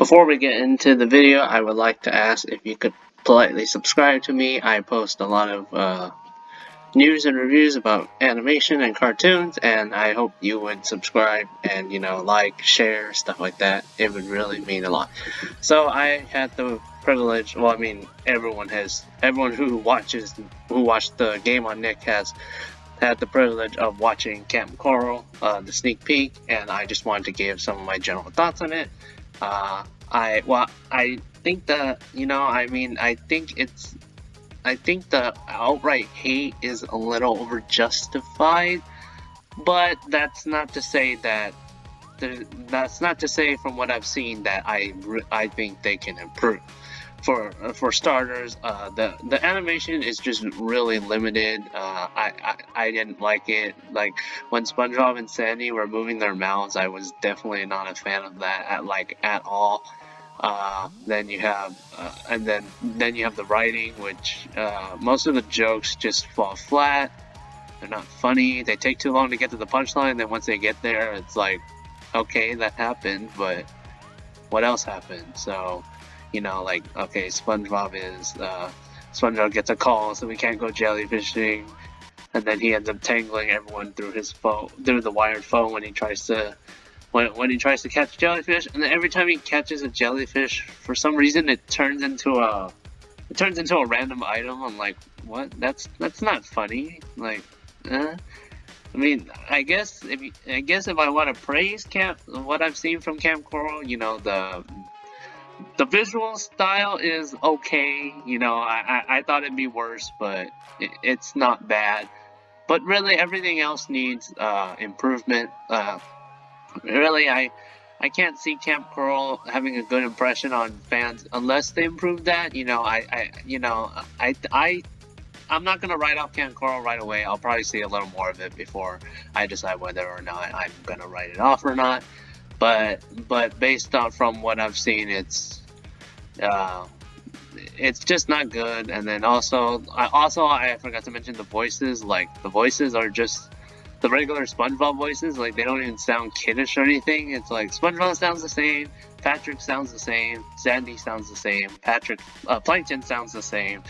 Before we get into the video, I would like to ask if you could politely subscribe to me. I post a lot of news and reviews about animation and cartoons, and I hope you would subscribe and, like, share, stuff like that. It would really mean a lot. So I had the privilege, well, I mean, everyone who watched the game on Nick has had the privilege of watching Kamp Koral, the sneak peek, and I just wanted to give some of my general thoughts on it. I think that, I think the outright hate is a little over justified, but that's not to say from what I've seen that I think they can improve. For starters, the animation is just really limited. I didn't like it. Like when SpongeBob and Sandy were moving their mouths, I was definitely not a fan of that at all. Then you have then you have the writing, which most of the jokes just fall flat. They're not funny. They take too long to get to the punchline. Then once they get there, it's like, okay, that happened, but what else happened? So, okay, SpongeBob gets a call, so we can't go jellyfishing, and then he ends up tangling everyone through the wired phone when he tries to catch jellyfish, and then every time he catches a jellyfish, for some reason it turns into a random item. I'm like, what? That's not funny. Like, I mean, I guess if I want to praise what I've seen from Kamp Koral, the visual style is okay. I thought it'd be worse, but it's not bad. But really, everything else needs improvement. Really, I can't see Kamp Koral having a good impression on fans unless they improve that. I'm not gonna write off Kamp Koral right away. I'll probably see a little more of it before I decide whether or not I'm gonna write it off or not. But based on from what I've seen, it's just not good. And then also I forgot to mention the voices. Like the voices are just the regular SpongeBob voices. Like they don't even sound kiddish or anything. It's like SpongeBob sounds the same, Patrick sounds the same, Sandy sounds the same, Plankton sounds the same,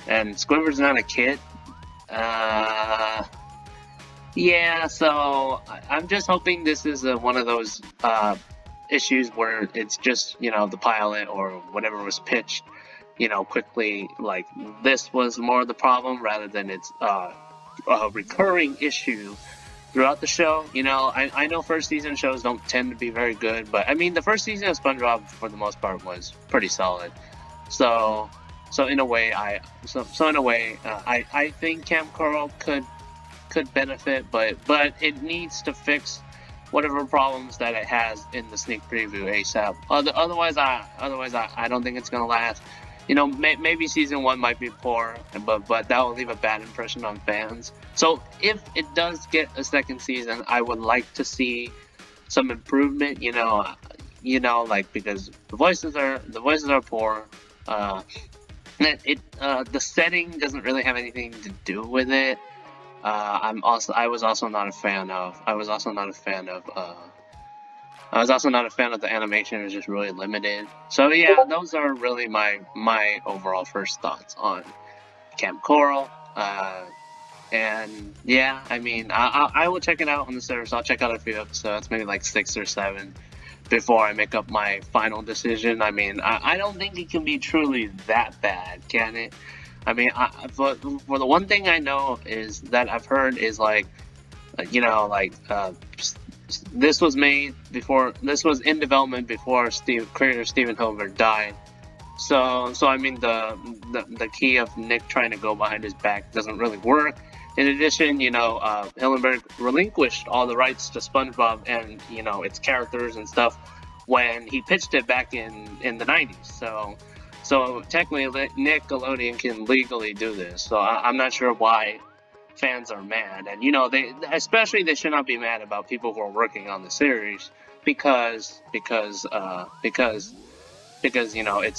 and Squidward's not a kid. Yeah, so I'm just hoping this is one of those issues where it's just, the pilot or whatever was pitched, quickly, like this was more of the problem rather than it's a recurring issue throughout the show. I know first season shows don't tend to be very good, but I mean the first season of SpongeBob for the most part was pretty solid. So in a way, I think Kamp Koral could benefit, but it needs to fix whatever problems that it has in the sneak preview ASAP. Otherwise, I don't think it's gonna last. Maybe season 1 might be poor, but that will leave a bad impression on fans. So if it does get a second season, I would like to see some improvement. Like because the voices are poor. The setting doesn't really have anything to do with it. I was also not a fan of the animation. It was just really limited. So yeah, those are really my overall first thoughts on Kamp Koral. And yeah, I mean, I will check it out on the service. I'll check out a few episodes, maybe like 6 or 7, before I make up my final decision. I mean, I don't think it can be truly that bad, can it? I mean, for the one thing I know is that I've heard is this was in development before creator Steven Hilbert died. So I mean the key of Nick trying to go behind his back doesn't really work. In addition, Hillenberg relinquished all the rights to SpongeBob and its characters and stuff when he pitched it back in the 90s. So technically, Nickelodeon can legally do this. So I'm not sure why fans are mad, and they should not be mad about people who are working on the series because it's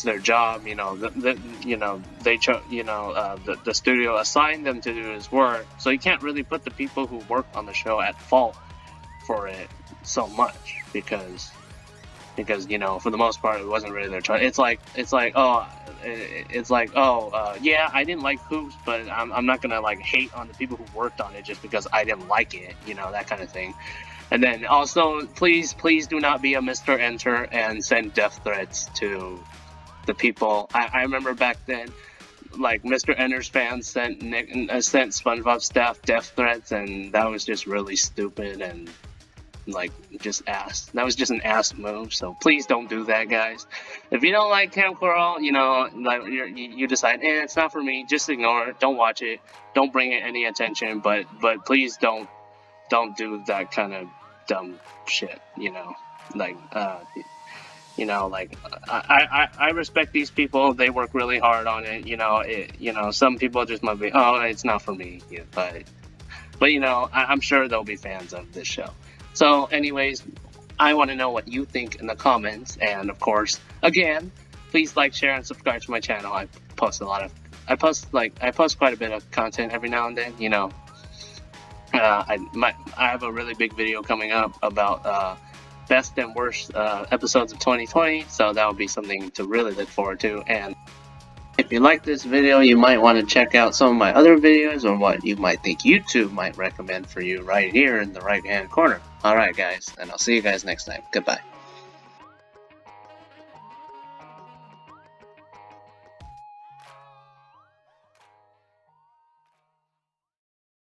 their job. The studio assigned them to do this work, so you can't really put the people who work on the show at fault for it so much because because for the most part it wasn't really their choice. Oh, yeah, I didn't like Hoops, but I'm not gonna like hate on the people who worked on it just because I didn't like it, that kind of thing. And then also, please do not be a Mr. Enter and send death threats to the people. I remember back then, like Mr. Enter's fans sent SpongeBob staff death threats, and that was just really stupid and like that was just an ass move. So please don't do that, guys. If you don't like Kamp Koral, like you decide, it's not for me, just ignore it, don't watch it, don't bring it any attention, but please don't do that kind of dumb shit, like like I respect these people. They work really hard on it. Some people just might be, oh, it's not for me. Yeah, but I'm sure there'll be fans of this show. So, anyways, I want to know what you think in the comments, and of course, again, please like, share, and subscribe to my channel. I post quite a bit of content every now and then. I have a really big video coming up about best and worst episodes of 2020, so that will be something to really look forward to. And if you like this video, you might want to check out some of my other videos, or what you might think YouTube might recommend for you right here in the right hand corner. Alright guys, and I'll see you guys next time. Goodbye.